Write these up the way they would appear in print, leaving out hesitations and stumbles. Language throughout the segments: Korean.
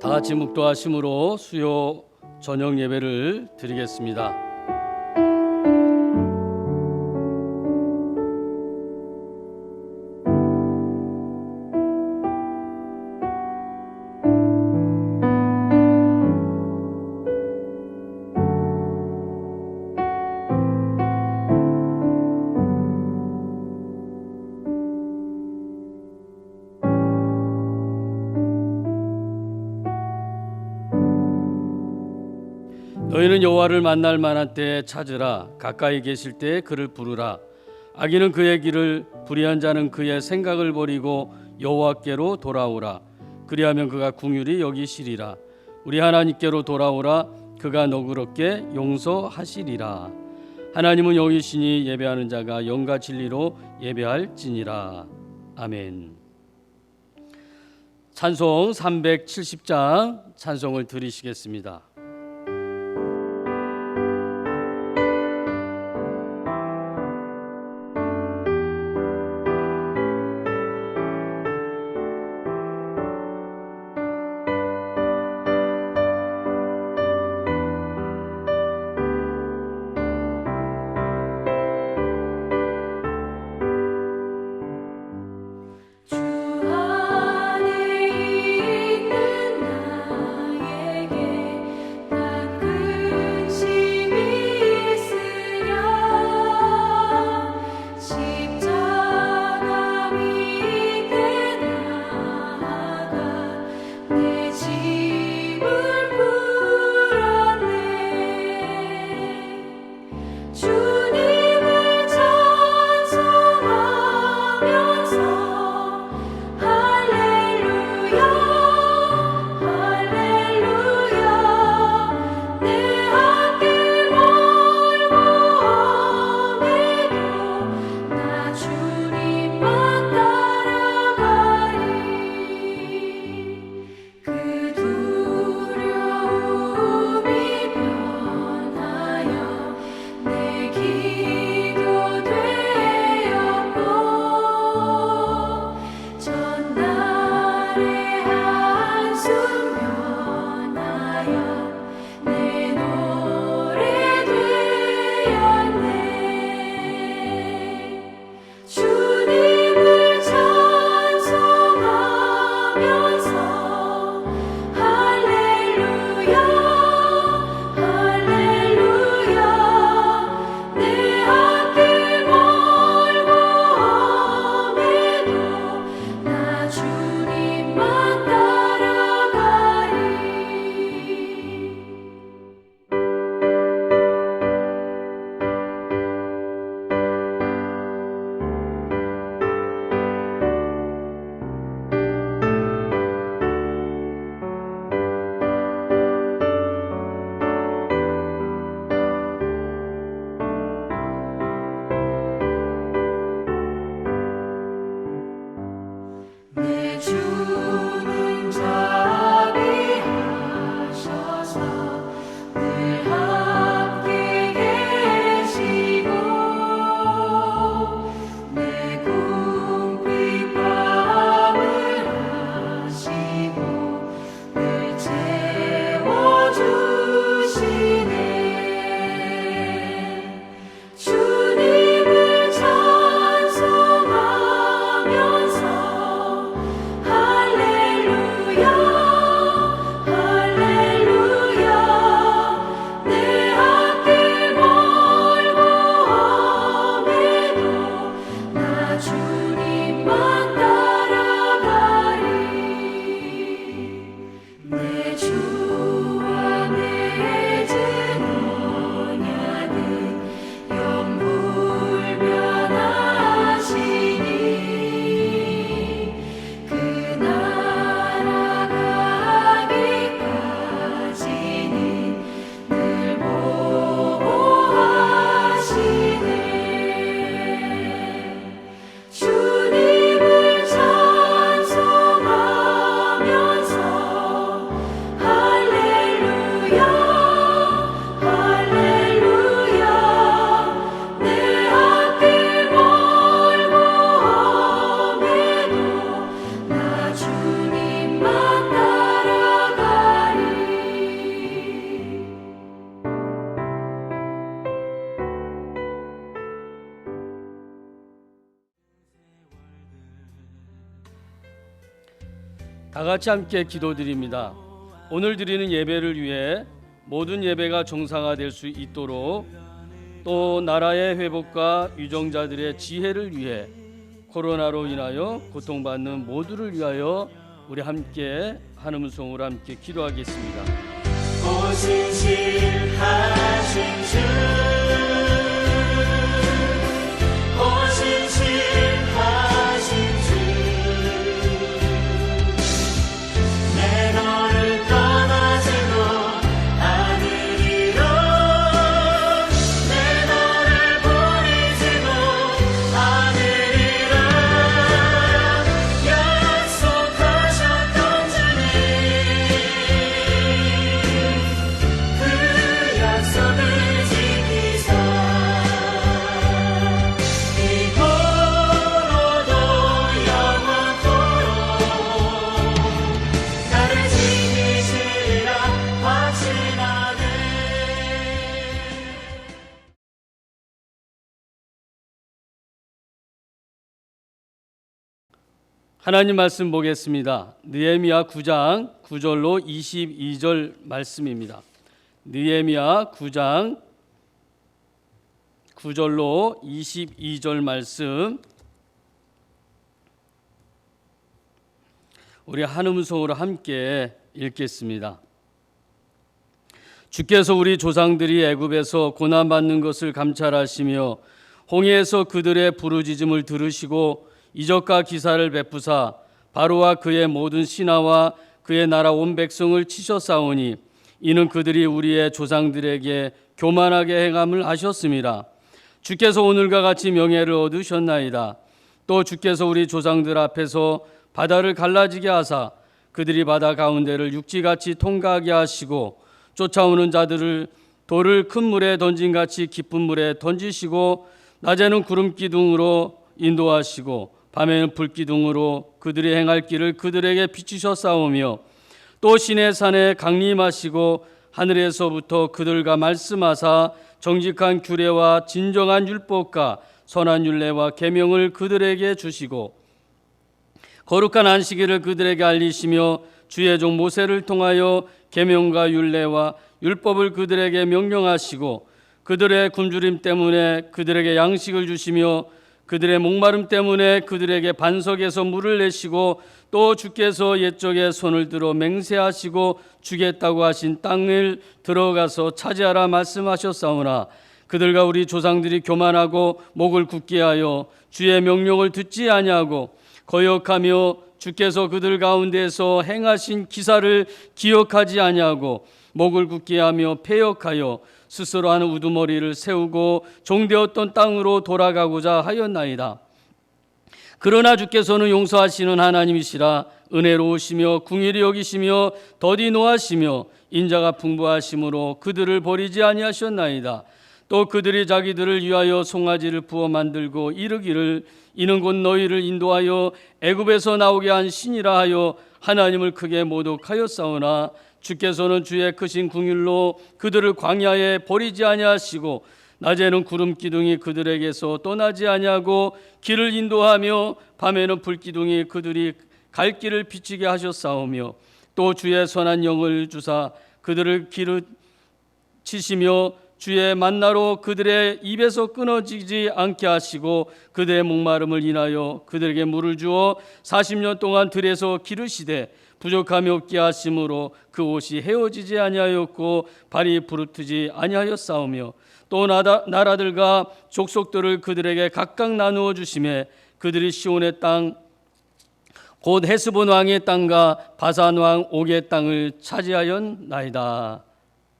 다 같이 묵도하심으로 수요 저녁 예배를 드리겠습니다. 너희는 여호와를 만날 만한 때에 찾으라. 가까이 계실 때에 그를 부르라. 악인은 그의 길을, 불의한 자는 그의 생각을 버리고 여호와께로 돌아오라. 그리하면 그가 긍휼히 여기시리라. 우리 하나님께로 돌아오라. 그가 너그럽게 용서하시리라. 하나님은 여기시니 예배하는 자가 영과 진리로 예배할지니라. 아멘. 찬송 370장 찬송을 드리시겠습니다. 다 같이 함께 기도드립니다. 오늘 드리는 예배를 위해 모든 예배가 정상화될 수 있도록, 또 나라의 회복과 유정자들의 지혜를 위해 코로나로 인하여 고통받는 모두를 위하여 우리 함께 한음성으로 함께 기도하겠습니다. 오신실하신 주, 오신실하신 주, 내 너를 떠나지도 않으리라, 내 너를 버리지도 않으리라 약속하셨던 주님, 그 약속을 지키사 이곳로도 영원토록 나를 지키시리라 확신하네. 하나님 말씀 보겠습니다. 느헤미야 9장 9절로 22절 말씀입니다. 느헤미야 9장 9절로 22절 말씀, 우리 한음성으로 함께 읽겠습니다. 주께서 우리 조상들이 애굽에서 고난받는 것을 감찰하시며 홍해에서 그들의 부르짖음을 들으시고 이적과 기사를 베푸사 바로와 그의 모든 신하와 그의 나라 온 백성을 치셨사오니 이는 그들이 우리의 조상들에게 교만하게 행함을 하셨음이라. 주께서 오늘과 같이 명예를 얻으셨나이다. 또 주께서 우리 조상들 앞에서 바다를 갈라지게 하사 그들이 바다 가운데를 육지같이 통과하게 하시고 쫓아오는 자들을 돌을 큰 물에 던진같이 깊은 물에 던지시고 낮에는 구름 기둥으로 인도하시고 밤에는 불기둥으로 그들이 행할 길을 그들에게 비추셨사오며 또 시내산에 강림하시고 하늘에서부터 그들과 말씀하사 정직한 규례와 진정한 율법과 선한 율례와 계명을 그들에게 주시고 거룩한 안식일을 그들에게 알리시며 주의 종 모세를 통하여 계명과 율례와 율법을 그들에게 명령하시고 그들의 굶주림 때문에 그들에게 양식을 주시며 그들의 목마름 때문에 그들에게 반석에서 물을 내시고 또 주께서 옛적에 손을 들어 맹세하시고 주겠다고 하신 땅을 들어가서 차지하라 말씀하셨사오나 그들과 우리 조상들이 교만하고 목을 굳게 하여 주의 명령을 듣지 아니하고 거역하며 주께서 그들 가운데서 행하신 기사를 기억하지 아니하고 목을 굳게 하며 패역하여 스스로 하는 우두머리를 세우고 종되었던 땅으로 돌아가고자 하였나이다. 그러나 주께서는 용서하시는 하나님이시라 은혜로우시며 궁일이 여기시며 더디 노하시며 인자가 풍부하심으로 그들을 버리지 아니하셨나이다. 또 그들이 자기들을 위하여 송아지를 부어 만들고 이르기를 이는 곧 너희를 인도하여 애굽에서 나오게 한 신이라 하여 하나님을 크게 모독하였사오나 주께서는 주의 크신 궁율로 그들을 광야에 버리지 아니하시고 낮에는 구름 기둥이 그들에게서 떠나지 아니하고 길을 인도하며 밤에는 불 기둥이 그들이 갈 길을 비치게 하셨사오며 또 주의 선한 영을 주사 그들을 기르치시며 주의 만나로 그들의 입에서 끊어지지 않게 하시고 그들의 목마름을 인하여 그들에게 물을 주어 40년 동안 들에서 기르시되 부족함이 없게 하심으로 그 옷이 헤어지지 아니하였고 발이 부르트지 아니하였사오며 또 나라들과 족속들을 그들에게 각각 나누어 주시매 그들이 시온의 땅 곧 헤스본 왕의 땅과 바산 왕 옥의 땅을 차지하였나이다.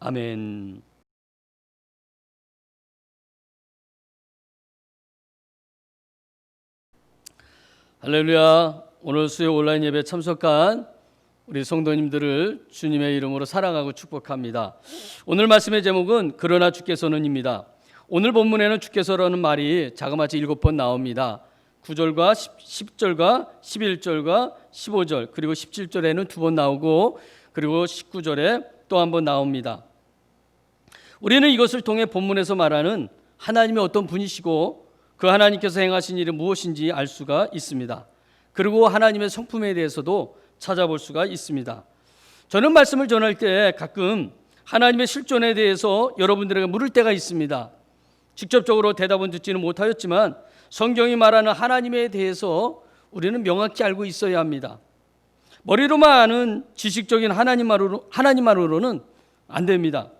아멘. 할렐루야. 오늘 수요 온라인 예배 참석한 우리 성도님들을 주님의 이름으로 사랑하고 축복합니다. 오늘 말씀의 제목은 그러나 주께서는입니다. 오늘 본문에는 주께서라는 말이 자그마치 7번 나옵니다. 9절과 10절과 11절과 15절 그리고 17절에는 2번 나오고 그리고 19절에 또 한 번 나옵니다. 우리는 이것을 통해 본문에서 말하는 하나님이 어떤 분이시고 그 하나님께서 행하신 일이 무엇인지 알 수가 있습니다. 그리고 하나님의 성품에 대해서도 찾아볼 수가 있습니다. 저는 말씀을 전할 때 가끔 하나님의 실존에 대해서 여러분들에게 물을 때가 있습니다. 직접적으로 대답은 듣지는 못하였지만 성경이 말하는 하나님에 대해서 우리는 명확히 알고 있어야 합니다. 머리로만 아는 지식적인 하나님만으로는 안 됩니다.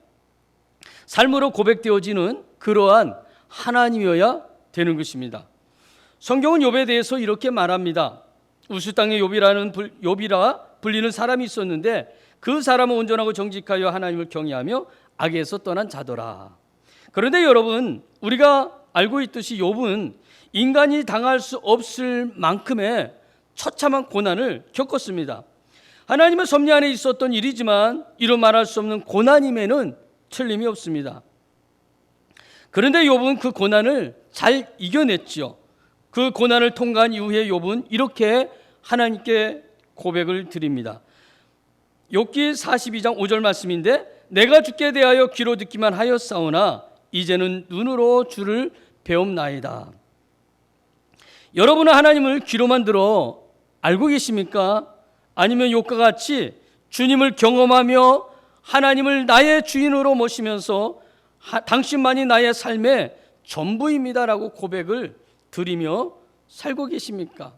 삶으로 고백되어지는 그러한 하나님이어야 되는 것입니다. 성경은 욥에 대해서 이렇게 말합니다. 우스 땅의 욥이라 불리는 사람이 있었는데 그 사람은 온전하고 정직하여 하나님을 경외하며 악에서 떠난 자더라. 그런데 여러분, 우리가 알고 있듯이 욥은 인간이 당할 수 없을 만큼의 처참한 고난을 겪었습니다. 하나님의 섭리 안에 있었던 일이지만 이루 말할 수 없는 고난임에는 틀림이 없습니다. 그런데 욥은 그 고난을 잘 이겨냈죠. 그 고난을 통과한 이후에 욥은 이렇게 하나님께 고백을 드립니다. 욥기 42장 5절 말씀인데 내가 주께 대하여 귀로 듣기만 하였사오나 이제는 눈으로 주를 배움나이다. 여러분은 하나님을 귀로만 들어 알고 계십니까? 아니면 욥과 같이 주님을 경험하며 하나님을 나의 주인으로 모시면서 당신만이 나의 삶의 전부입니다라고 고백을 드리며 살고 계십니까?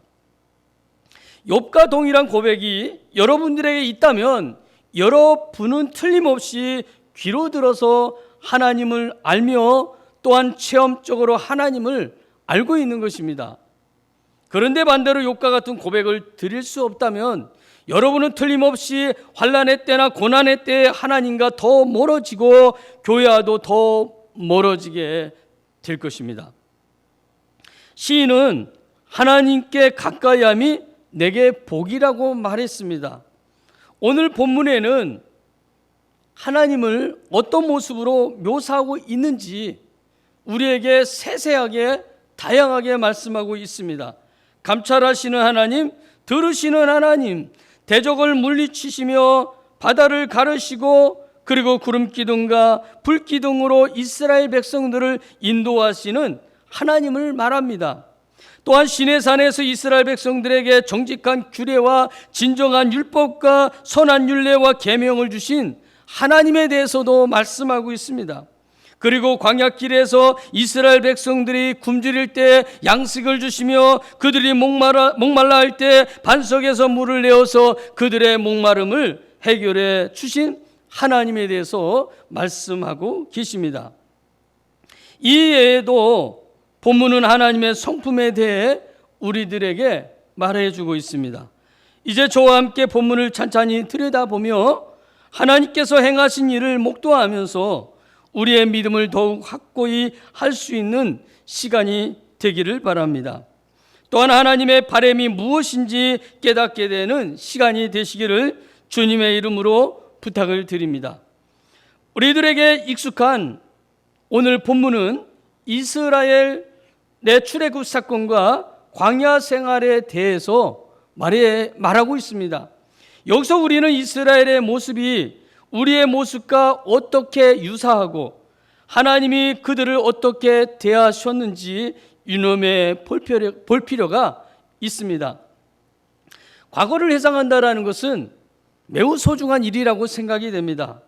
욥과 동일한 고백이 여러분들에게 있다면 여러분은 틀림없이 귀로 들어서 하나님을 알며 또한 체험적으로 하나님을 알고 있는 것입니다. 그런데 반대로 욥과 같은 고백을 드릴 수 없다면 여러분은 틀림없이 환난의 때나 고난의 때에 하나님과 더 멀어지고 교회와도 더 멀어지게 될 것입니다. 시인은 하나님께 가까이함이 내게 복이라고 말했습니다. 오늘 본문에는 하나님을 어떤 모습으로 묘사하고 있는지 우리에게 세세하게 다양하게 말씀하고 있습니다. 감찰하시는 하나님, 들으시는 하나님, 대적을 물리치시며 바다를 가르시고 그리고 구름 기둥과 불 기둥으로 이스라엘 백성들을 인도하시는 하나님을 말합니다. 또한 시내산에서 이스라엘 백성들에게 정직한 규례와 진정한 율법과 선한 율례와 계명을 주신 하나님에 대해서도 말씀하고 있습니다. 그리고 광야길에서 이스라엘 백성들이 굶주릴 때 양식을 주시며 그들이 목말라 할 때 반석에서 물을 내어서 그들의 목마름을 해결해 주신 하나님에 대해서 말씀하고 계십니다. 이외에도 본문은 하나님의 성품에 대해 우리들에게 말해주고 있습니다. 이제 저와 함께 본문을 찬찬히 들여다보며 하나님께서 행하신 일을 목도하면서 우리의 믿음을 더욱 확고히 할 수 있는 시간이 되기를 바랍니다. 또한 하나님의 바람이 무엇인지 깨닫게 되는 시간이 되시기를 주님의 이름으로 부탁을 드립니다. 우리들에게 익숙한 오늘 본문은 이스라엘의 출애굽 사건과 광야 생활에 대해서 말하고 있습니다. 여기서 우리는 이스라엘의 모습이 우리의 모습과 어떻게 유사하고 하나님이 그들을 어떻게 대하셨는지 유념해 볼 필요가 있습니다. 과거를 회상한다는 것은 매우 소중한 일이라고 생각이 됩니다.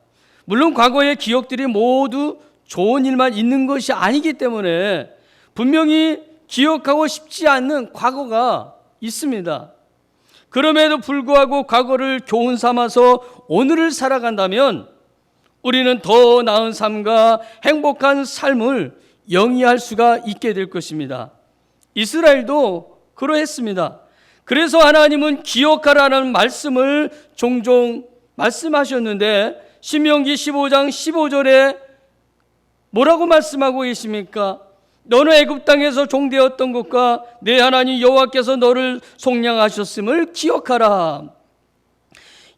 물론 과거의 기억들이 모두 좋은 일만 있는 것이 아니기 때문에 분명히 기억하고 싶지 않는 과거가 있습니다. 그럼에도 불구하고 과거를 교훈 삼아서 오늘을 살아간다면 우리는 더 나은 삶과 행복한 삶을 영위할 수가 있게 될 것입니다. 이스라엘도 그러했습니다. 그래서 하나님은 기억하라는 말씀을 종종 말씀하셨는데 신명기 15장 15절에 뭐라고 말씀하고 계십니까? 너는 애굽 땅에서 종되었던 것과 내 하나님 여호와께서 너를 속량하셨음을 기억하라.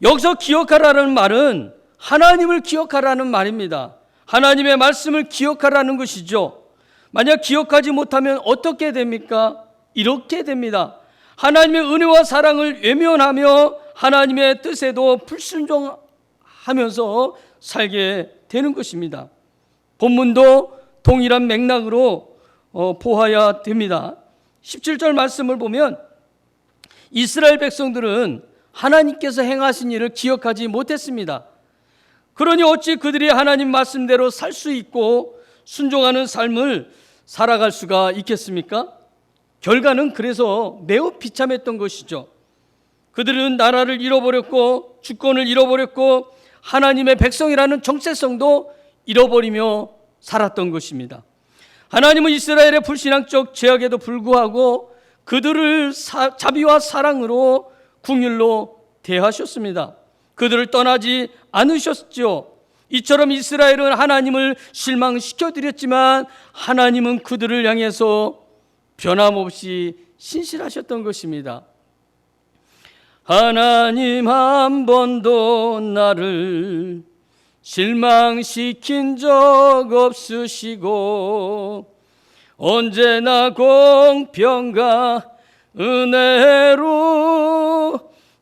여기서 기억하라는 말은 하나님을 기억하라는 말입니다. 하나님의 말씀을 기억하라는 것이죠. 만약 기억하지 못하면 어떻게 됩니까? 이렇게 됩니다. 하나님의 은혜와 사랑을 외면하며 하나님의 뜻에도 불순종하면서 살게 되는 것입니다. 본문도 동일한 맥락으로 보아야 됩니다. 17절 말씀을 보면 이스라엘 백성들은 하나님께서 행하신 일을 기억하지 못했습니다. 그러니 어찌 그들이 하나님 말씀대로 살 수 있고 순종하는 삶을 살아갈 수가 있겠습니까? 결과는 그래서 매우 비참했던 것이죠. 그들은 나라를 잃어버렸고 주권을 잃어버렸고 하나님의 백성이라는 정체성도 잃어버리며 살았던 것입니다. 하나님은 이스라엘의 불신앙적 죄악에도 불구하고 그들을 자비와 사랑으로 긍휼로 대하셨습니다. 그들을 떠나지 않으셨죠. 이처럼 이스라엘은 하나님을 실망시켜드렸지만 하나님은 그들을 향해서 변함없이 신실하셨던 것입니다. 하나님 한 번도 나를 실망시킨 적 없으시고 언제나 공평과 은혜로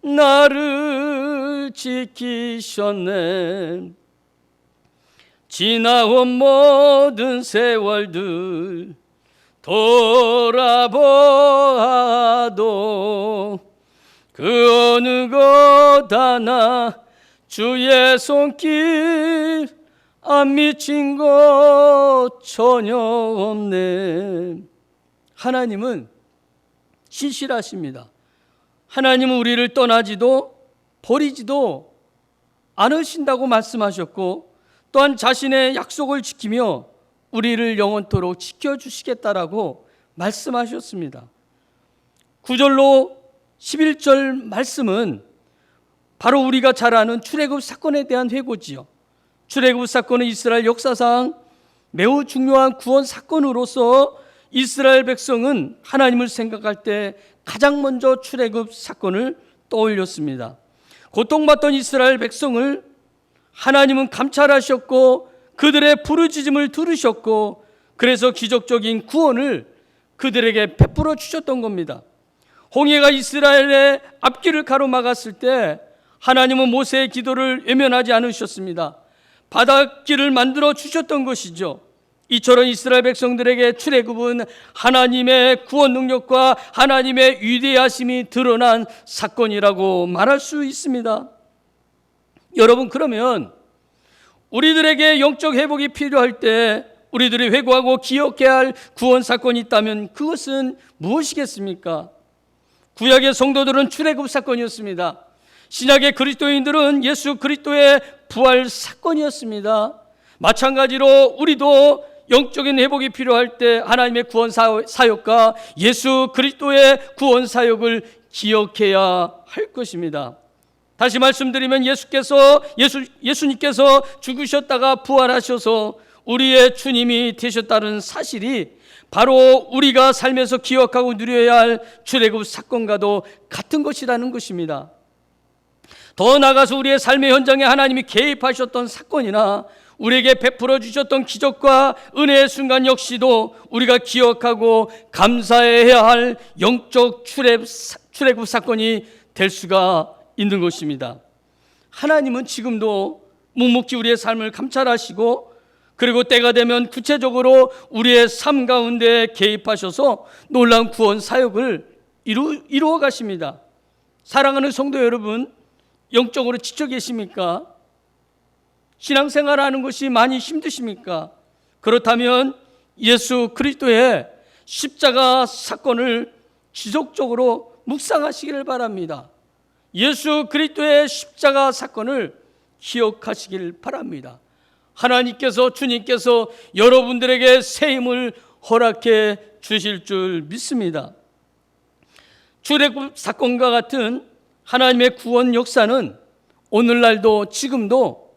나를 지키셨네. 지나온 모든 세월들 돌아보아도 그 어느 것 하나 주의 손길 안 미친 것 전혀 없네. 하나님은 신실하십니다. 하나님은 우리를 떠나지도 버리지도 않으신다고 말씀하셨고 또한 자신의 약속을 지키며 우리를 영원토록 지켜주시겠다라고 말씀하셨습니다. 9절로 11절 말씀은 바로 우리가 잘 아는 출애굽 사건에 대한 회고지요. 출애굽 사건은 이스라엘 역사상 매우 중요한 구원 사건으로서 이스라엘 백성은 하나님을 생각할 때 가장 먼저 출애굽 사건을 떠올렸습니다. 고통받던 이스라엘 백성을 하나님은 감찰하셨고 그들의 부르짖음을 들으셨고 그래서 기적적인 구원을 그들에게 베풀어 주셨던 겁니다. 홍해가 이스라엘의 앞길을 가로막았을 때 하나님은 모세의 기도를 외면하지 않으셨습니다. 바닷길을 만들어 주셨던 것이죠. 이처럼 이스라엘 백성들에게 출애굽은 하나님의 구원 능력과 하나님의 위대하심이 드러난 사건이라고 말할 수 있습니다. 여러분, 그러면 우리들에게 영적 회복이 필요할 때 우리들이 회고하고 기억해야 할 구원 사건이 있다면 그것은 무엇이겠습니까? 구약의 성도들은 출애굽 사건이었습니다. 신약의 그리스도인들은 예수 그리스도의 부활 사건이었습니다. 마찬가지로 우리도 영적인 회복이 필요할 때 하나님의 구원 사역과 예수 그리스도의 구원 사역을 기억해야 할 것입니다. 다시 말씀드리면 예수님께서 죽으셨다가 부활하셔서 우리의 주님이 되셨다는 사실이 바로 우리가 삶에서 기억하고 누려야 할 출애굽 사건과도 같은 것이라는 것입니다. 더 나아가서 우리의 삶의 현장에 하나님이 개입하셨던 사건이나 우리에게 베풀어 주셨던 기적과 은혜의 순간 역시도 우리가 기억하고 감사해야 할 영적 출애굽 사건이 될 수가 있는 것입니다. 하나님은 지금도 묵묵히 우리의 삶을 감찰하시고 그리고 때가 되면 구체적으로 우리의 삶 가운데 개입하셔서 놀라운 구원 사역을 이루어 가십니다. 사랑하는 성도 여러분, 영적으로 지쳐 계십니까? 신앙생활하는 것이 많이 힘드십니까? 그렇다면 예수 그리스도의 십자가 사건을 지속적으로 묵상하시기를 바랍니다. 예수 그리스도의 십자가 사건을 기억하시길 바랍니다. 하나님께서, 주님께서 여러분들에게 새 힘을 허락해 주실 줄 믿습니다. 출애굽 사건과 같은 하나님의 구원 역사는 오늘날도 지금도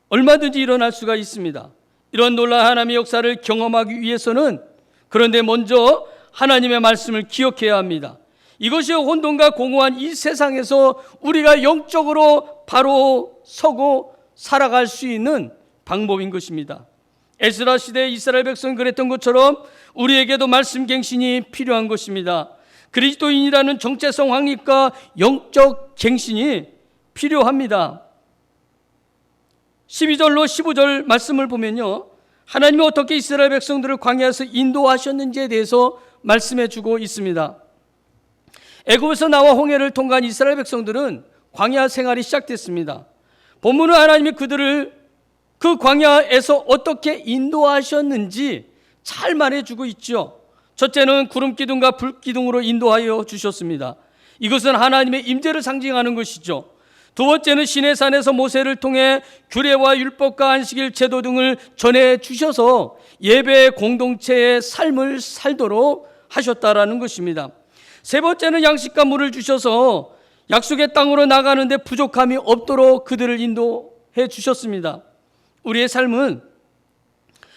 얼마든지 일어날 수가 있습니다. 이런 놀라운 하나님의 역사를 경험하기 위해서는 그런데 먼저 하나님의 말씀을 기억해야 합니다. 이것이 혼돈과 공허한 이 세상에서 우리가 영적으로 바로 서고 살아갈 수 있는 방법인 것입니다. 에스라 시대의 이스라엘 백성이 그랬던 것처럼 우리에게도 말씀 갱신이 필요한 것입니다. 그리스도인이라는 정체성 확립과 영적 갱신이 필요합니다. 12절로 15절 말씀을 보면요, 하나님이 어떻게 이스라엘 백성들을 광야에서 인도하셨는지에 대해서 말씀해 주고 있습니다. 애굽에서 나와 홍해를 통과한 이스라엘 백성들은 광야 생활이 시작됐습니다. 본문은 하나님이 그들을 그 광야에서 어떻게 인도하셨는지 잘 말해주고 있죠. 첫째는 구름 기둥과 불 기둥으로 인도하여 주셨습니다. 이것은 하나님의 임재를 상징하는 것이죠. 두 번째는 시내산에서 모세를 통해 규례와 율법과 안식일 제도 등을 전해 주셔서 예배 공동체의 삶을 살도록 하셨다라는 것입니다. 세 번째는 양식과 물을 주셔서 약속의 땅으로 나가는데 부족함이 없도록 그들을 인도해 주셨습니다. 우리의 삶은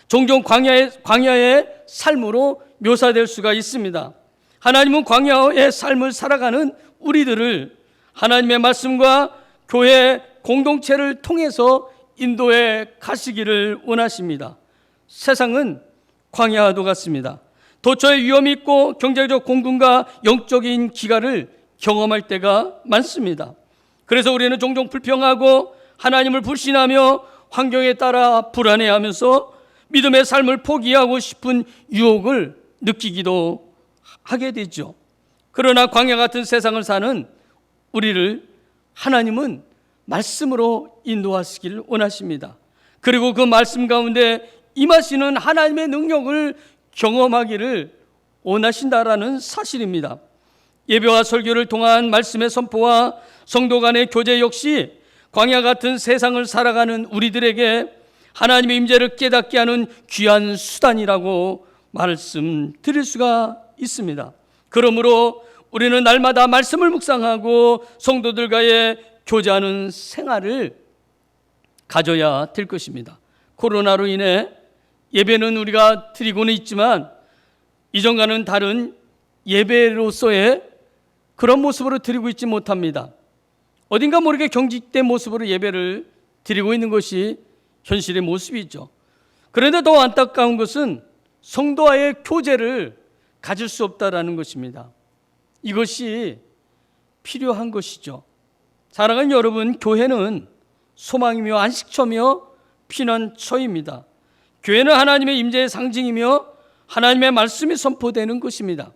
종종 광야의 삶으로 묘사될 수가 있습니다. 하나님은 광야의 삶을 살아가는 우리들을 하나님의 말씀과 교회 공동체를 통해서 인도해 가시기를 원하십니다. 세상은 광야와도 같습니다. 도처에 위험이 있고 경제적 공분과 영적인 기가를 경험할 때가 많습니다. 그래서 우리는 종종 불평하고 하나님을 불신하며 환경에 따라 불안해하면서 믿음의 삶을 포기하고 싶은 유혹을 느끼기도 하게 되죠. 그러나 광야 같은 세상을 사는 우리를 하나님은 말씀으로 인도하시기를 원하십니다. 그리고 그 말씀 가운데 임하시는 하나님의 능력을 경험하기를 원하신다라는 사실입니다. 예배와 설교를 통한 말씀의 선포와 성도 간의 교제 역시 광야 같은 세상을 살아가는 우리들에게 하나님의 임재를 깨닫게 하는 귀한 수단이라고 말씀드릴 수가 있습니다. 그러므로 우리는 날마다 말씀을 묵상하고 성도들과의 교제하는 생활을 가져야 될 것입니다. 코로나로 인해 예배는 우리가 드리고는 있지만 이전과는 다른 예배로서의 그런 모습으로 드리고 있지 못합니다. 어딘가 모르게 경직된 모습으로 예배를 드리고 있는 것이 현실의 모습이죠. 그런데 더 안타까운 것은 성도와의 교제를 가질 수 없다라는 것입니다. 이것이 필요한 것이죠. 사랑하는 여러분, 교회는 소망이며 안식처며 피난처입니다. 교회는 하나님의 임재의 상징이며 하나님의 말씀이 선포되는 것입니다.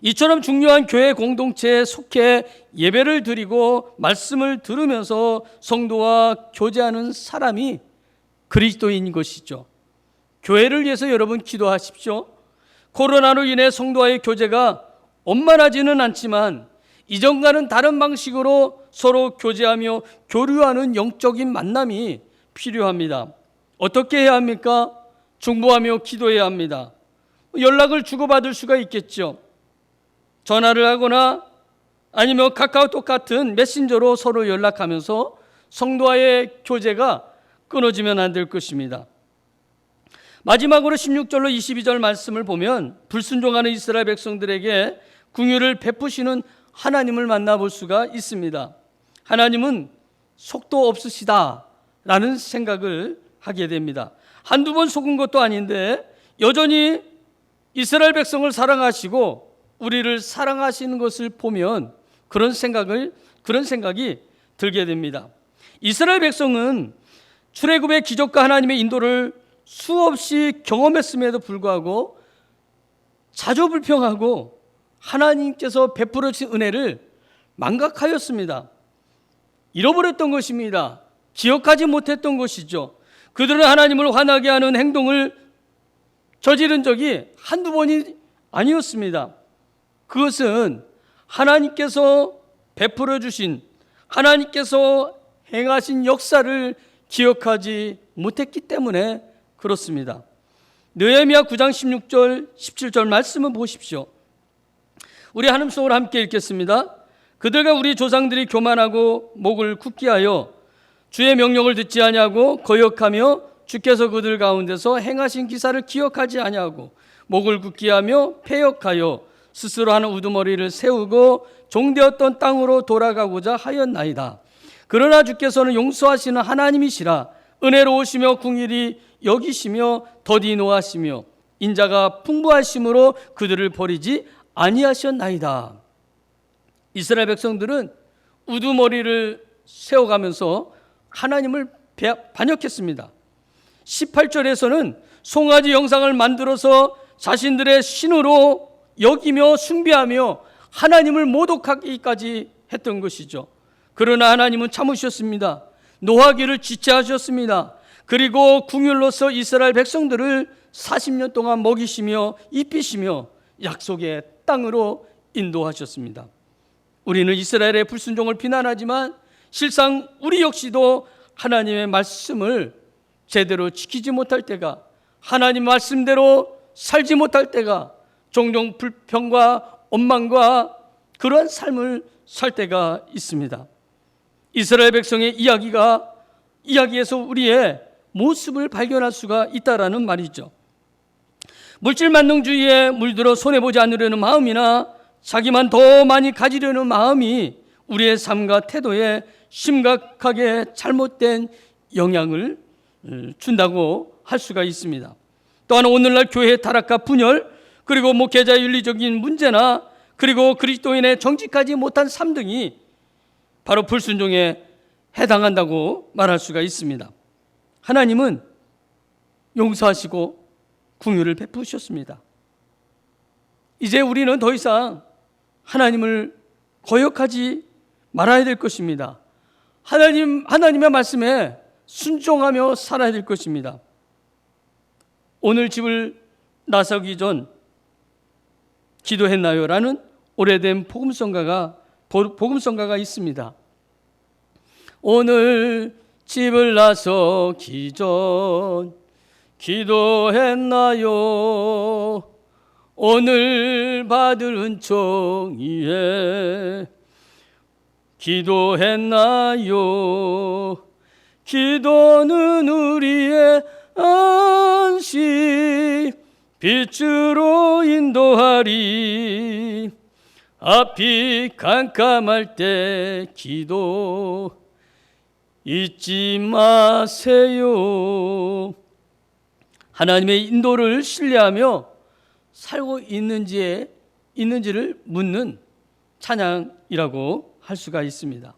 이처럼 중요한 교회 공동체에 속해 예배를 드리고 말씀을 들으면서 성도와 교제하는 사람이 그리스도인 것이죠. 교회를 위해서 여러분 기도하십시오. 코로나로 인해 성도와의 교제가 원만하지는 않지만 이전과는 다른 방식으로 서로 교제하며 교류하는 영적인 만남이 필요합니다. 어떻게 해야 합니까? 중보하며 기도해야 합니다. 연락을 주고받을 수가 있겠죠. 전화를 하거나 아니면 카카오톡 같은 메신저로 서로 연락하면서 성도와의 교제가 끊어지면 안 될 것입니다. 마지막으로 16절로 22절 말씀을 보면 불순종하는 이스라엘 백성들에게 긍휼을 베푸시는 하나님을 만나볼 수가 있습니다. 하나님은 속도 없으시다라는 생각을 하게 됩니다. 한두 번 속은 것도 아닌데 여전히 이스라엘 백성을 사랑하시고 우리를 사랑하시는 것을 보면 그런 생각이 들게 됩니다. 이스라엘 백성은 출애굽의 기적과 하나님의 인도를 수없이 경험했음에도 불구하고 자주 불평하고 하나님께서 베풀어 주신 은혜를 망각하였습니다. 잃어버렸던 것입니다. 기억하지 못했던 것이죠. 그들은 하나님을 화나게 하는 행동을 저지른 적이 한두 번이 아니었습니다. 그것은 하나님께서 베풀어 주신, 하나님께서 행하신 역사를 기억하지 못했기 때문에 그렇습니다. 느헤미야 9장 16절 17절 말씀을 보십시오. 우리 한음성으로 함께 읽겠습니다. 그들과 우리 조상들이 교만하고 목을 굳게 하여 주의 명령을 듣지 아니하고 거역하며 주께서 그들 가운데서 행하신 기사를 기억하지 아니하고 목을 굳게 하며 패역하여 스스로 하는 우두머리를 세우고 종되었던 땅으로 돌아가고자 하였나이다. 그러나 주께서는 용서하시는 하나님이시라 은혜로우시며 긍휼히 여기시며 더디 노하시며 인자가 풍부하심으로 그들을 버리지 아니하셨나이다. 이스라엘 백성들은 우두머리를 세워가면서 하나님을 반역했습니다. 18절에서는 송아지 영상을 만들어서 자신들의 신으로 여기며 숭배하며 하나님을 모독하기까지 했던 것이죠. 그러나 하나님은 참으셨습니다. 노하기를 지체하셨습니다. 그리고 궁율로서 이스라엘 백성들을 40년 동안 먹이시며 입히시며 약속의 땅으로 인도하셨습니다. 우리는 이스라엘의 불순종을 비난하지만 실상 우리 역시도 하나님의 말씀을 제대로 지키지 못할 때가, 하나님 말씀대로 살지 못할 때가, 종종 불평과 원망과 그러한 삶을 살 때가 있습니다. 이스라엘 백성의 이야기에서 우리의 모습을 발견할 수가 있다라는 말이죠. 물질 만능주의에 물들어 손해보지 않으려는 마음이나 자기만 더 많이 가지려는 마음이 우리의 삶과 태도에 심각하게 잘못된 영향을 준다고 할 수가 있습니다. 또한 오늘날 교회의 타락과 분열, 그리고 목회자의 윤리적인 문제나 그리고 그리스도인의 정직하지 못한 삶 등이 바로 불순종에 해당한다고 말할 수가 있습니다. 하나님은 용서하시고 긍휼을 베푸셨습니다. 이제 우리는 더 이상 하나님을 거역하지 말아야 될 것입니다. 하나님의 말씀에 순종하며 살아야 될 것입니다. 오늘 집을 나서기 전 기도했나요? 라는 오래된 복음성가가 있습니다. 오늘 집을 나서기 전 기도했나요? 오늘 받을 은총 위에 기도했나요? 기도는 우리의 안식 빛으로 인도하리. 앞이 깜깜할 때 기도 잊지 마세요. 하나님의 인도를 신뢰하며 살고 있는지를 묻는 찬양이라고 할 수가 있습니다.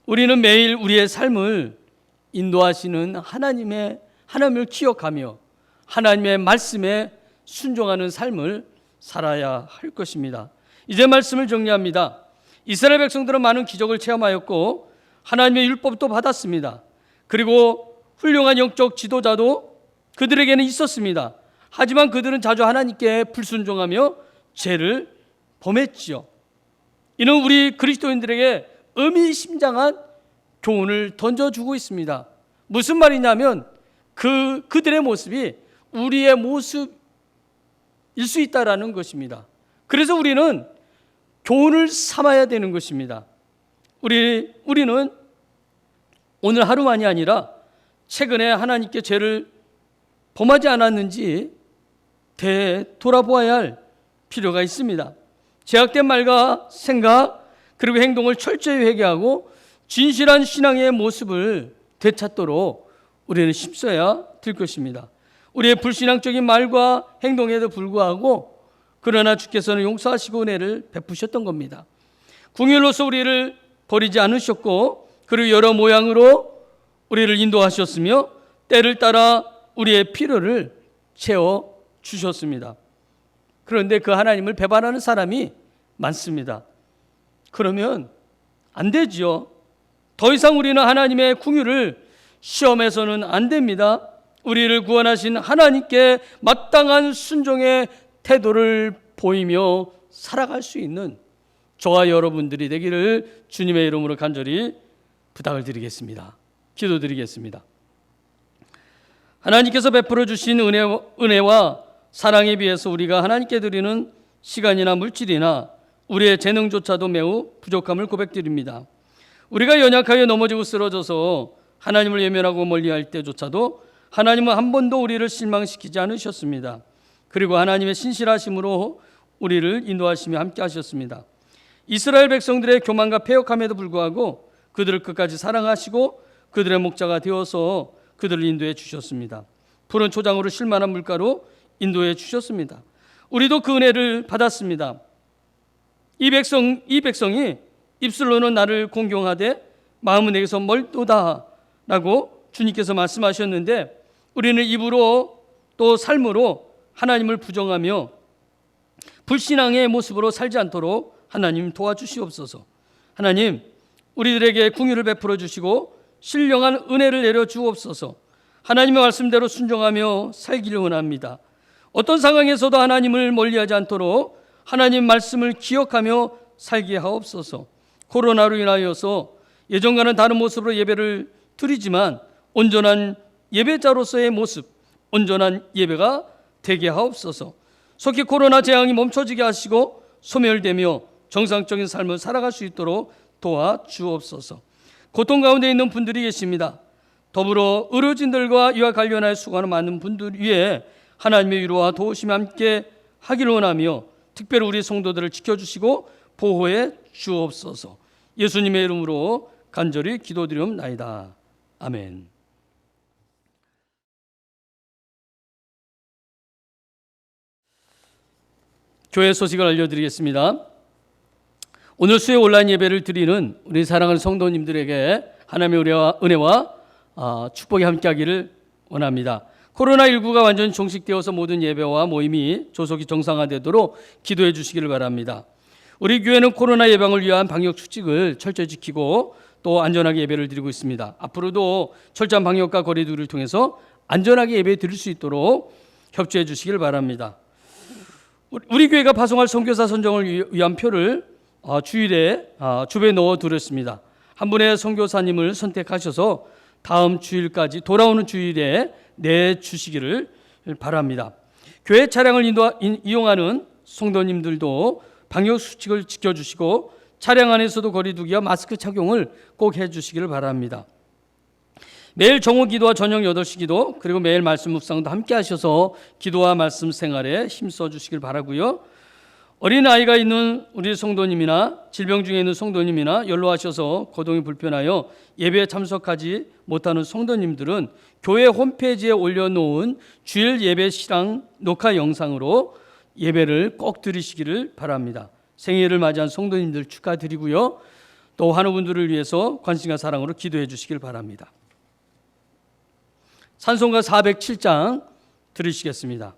우리는 매일 우리의 삶을 인도하시는 하나님을 기억하며 하나님의 말씀에 순종하는 삶을 살아야 할 것입니다. 이제 말씀을 정리합니다. 이스라엘 백성들은 많은 기적을 체험하였고 하나님의 율법도 받았습니다. 그리고 훌륭한 영적 지도자도 그들에게는 있었습니다. 하지만 그들은 자주 하나님께 불순종하며 죄를 범했지요. 이는 우리 그리스도인들에게 의미심장한 교훈을 던져주고 있습니다. 무슨 말이냐면 그들의 모습이 우리의 모습일 수 있다라는 것입니다. 그래서 우리는 교훈을 삼아야 되는 것입니다. 우리는 오늘 하루만이 아니라 최근에 하나님께 죄를 범하지 않았는지 되돌아보아야 할 필요가 있습니다. 제약된 말과 생각 그리고 행동을 철저히 회개하고 진실한 신앙의 모습을 되찾도록 우리는 힘써야 될 것입니다. 우리의 불신앙적인 말과 행동에도 불구하고 그러나 주께서는 용서하시고 은혜를 베푸셨던 겁니다. 긍휼로서 우리를 버리지 않으셨고 그리고 여러 모양으로 우리를 인도하셨으며 때를 따라 우리의 필요를 채워주셨습니다. 그런데 그 하나님을 배반하는 사람이 많습니다. 그러면 안 되지요. 더 이상 우리는 하나님의 긍휼을 시험해서는 안 됩니다. 우리를 구원하신 하나님께 마땅한 순종의 태도를 보이며 살아갈 수 있는 저와 여러분들이 되기를 주님의 이름으로 간절히 부탁을 드리겠습니다. 기도드리겠습니다. 하나님께서 베풀어 주신 은혜와 사랑에 비해서 우리가 하나님께 드리는 시간이나 물질이나 우리의 재능조차도 매우 부족함을 고백드립니다. 우리가 연약하여 넘어지고 쓰러져서 하나님을 외면하고 멀리할 때조차도 하나님은 한 번도 우리를 실망시키지 않으셨습니다. 그리고 하나님의 신실하심으로 우리를 인도하시며 함께 하셨습니다. 이스라엘 백성들의 교만과 패역함에도 불구하고 그들을 끝까지 사랑하시고 그들의 목자가 되어서 그들을 인도해 주셨습니다. 푸른 초장으로 쉴만한 물가로 인도해 주셨습니다. 우리도 그 은혜를 받았습니다. 이 백성이 입술로는 나를 공경하되 마음은 내게서 멀도다 라고 주님께서 말씀하셨는데 우리는 입으로 또 삶으로 하나님을 부정하며 불신앙의 모습으로 살지 않도록 하나님 도와주시옵소서. 하나님, 우리들에게 궁유를 베풀어 주시고 신령한 은혜를 내려 주옵소서. 하나님의 말씀대로 순종하며 살기를 원합니다. 어떤 상황에서도 하나님을 멀리하지 않도록 하나님 말씀을 기억하며 살게 하옵소서. 코로나로 인하여서 예전과는 다른 모습으로 예배를 드리지만 온전한 예배자로서의 모습, 온전한 예배가 되게 하옵소서. 속히 코로나 재앙이 멈춰지게 하시고 소멸되며 정상적인 삶을 살아갈 수 있도록 도와주옵소서. 고통 가운데 있는 분들이 계십니다. 더불어 의료진들과 이와 관련하여 수고하는 많은 분들 위에 하나님의 위로와 도우심이 함께 하기를 원하며 특별히 우리 성도들을 지켜주시고 보호해 주옵소서. 예수님의 이름으로 간절히 기도드리옵나이다. 아멘. 교회 소식을 알려드리겠습니다. 오늘 수요 온라인 예배를 드리는 우리 사랑하는 성도님들에게 하나님의 은혜와 축복이 함께하기를 원합니다. 코로나19가 완전히 종식되어서 모든 예배와 모임이 조속히 정상화되도록 기도해 주시기를 바랍니다. 우리 교회는 코로나 예방을 위한 방역 수칙을 철저히 지키고 또 안전하게 예배를 드리고 있습니다. 앞으로도 철저한 방역과 거리 두기를 통해서 안전하게 예배 드릴 수 있도록 협조해 주시기를 바랍니다. 우리 교회가 파송할 선교사 선정을 위한 표를 주일에 주배에 넣어 두었습니다. 한 분의 선교사님을 선택하셔서 다음 주일까지 돌아오는 주일에 내주시기를 바랍니다. 교회 차량을 이용하는 성도님들도 방역 수칙을 지켜주시고 차량 안에서도 거리 두기와 마스크 착용을 꼭 해주시기를 바랍니다. 매일 정오 기도와 저녁 8시 기도 그리고 매일 말씀 묵상도 함께 하셔서 기도와 말씀 생활에 힘써 주시길 바라고요. 어린아이가 있는 우리 성도님이나 질병 중에 있는 성도님이나 연로하셔서 거동이 불편하여 예배에 참석하지 못하는 성도님들은 교회 홈페이지에 올려놓은 주일 예배 실황 녹화 영상으로 예배를 꼭 드리시기를 바랍니다. 생일을 맞이한 성도님들 축하드리고요. 또 환우분들을 위해서 관심과 사랑으로 기도해 주시길 바랍니다. 찬송가 407장 들으시겠습니다.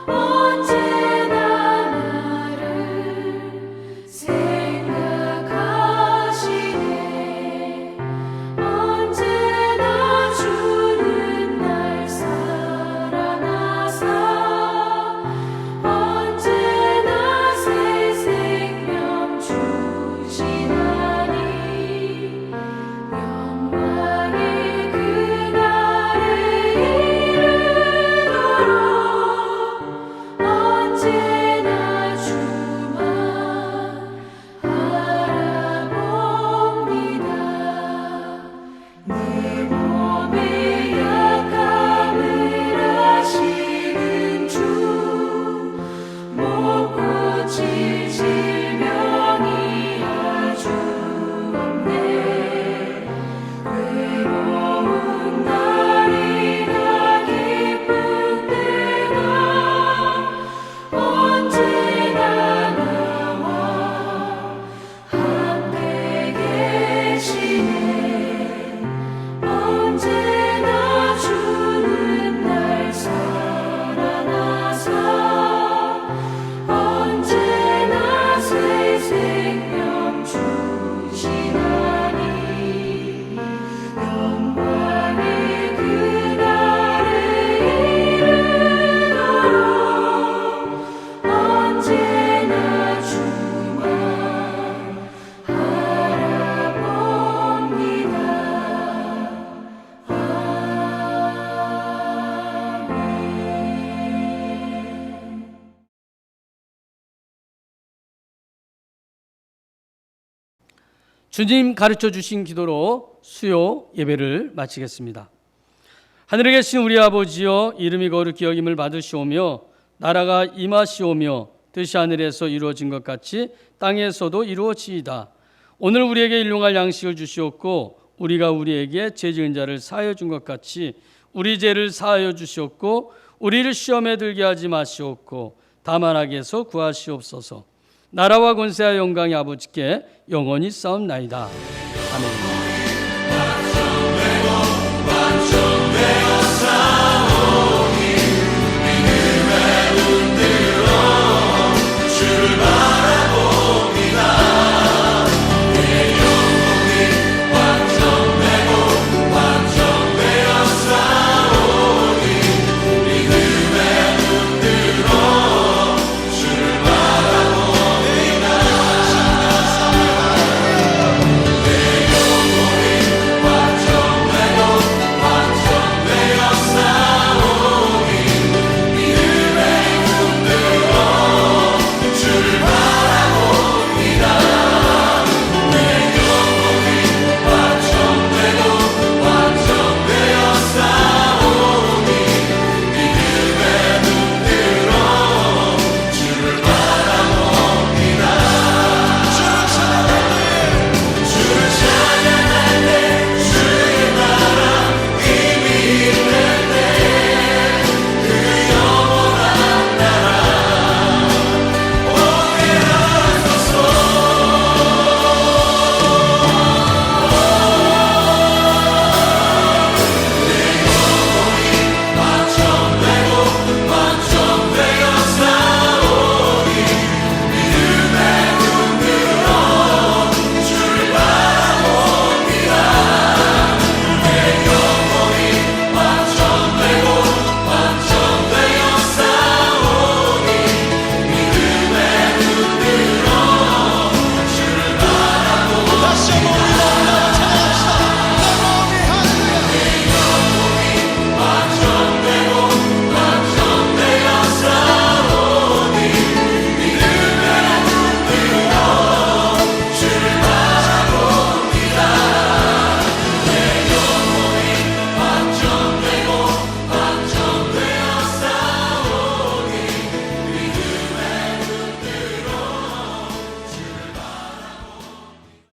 언제나 나를 생각하시네. 언제나 주는 날 사랑하사 언제나 새 생명 주시나니 영광의 그날에 이르도록 언제나 주만 바라봅니다. 내 몸의 약함을 아시는 주 못 고칠 질병이 아주 없네. 외로운 날이나 기쁜 때가 언제나 나와 함께 계시네. 언제나 주는 날 사랑하사 언제나 새 생명 주시나니 영광의 그날에 이르도록 언제나 주만 바라봅니다. 주님 가르쳐 주신 기도로 수요 예배를 마치겠습니다. 하늘에 계신 우리 아버지여, 이름이 거룩히 여김을 받으시오며 나라가 임하시오며 뜻이 하늘에서 이루어진 것 같이 땅에서도 이루어지이다. 오늘 우리에게 일용할 양식을 주시옵고 우리가 우리에게 죄 지은 자를 사하여 준 것 같이 우리 죄를 사하여 주시옵고 우리를 시험에 들게 하지 마시옵고 다만 악에서 구하시옵소서. 나라와 권세와 영광이 아버지께 영원히 싸움나이다. 아멘.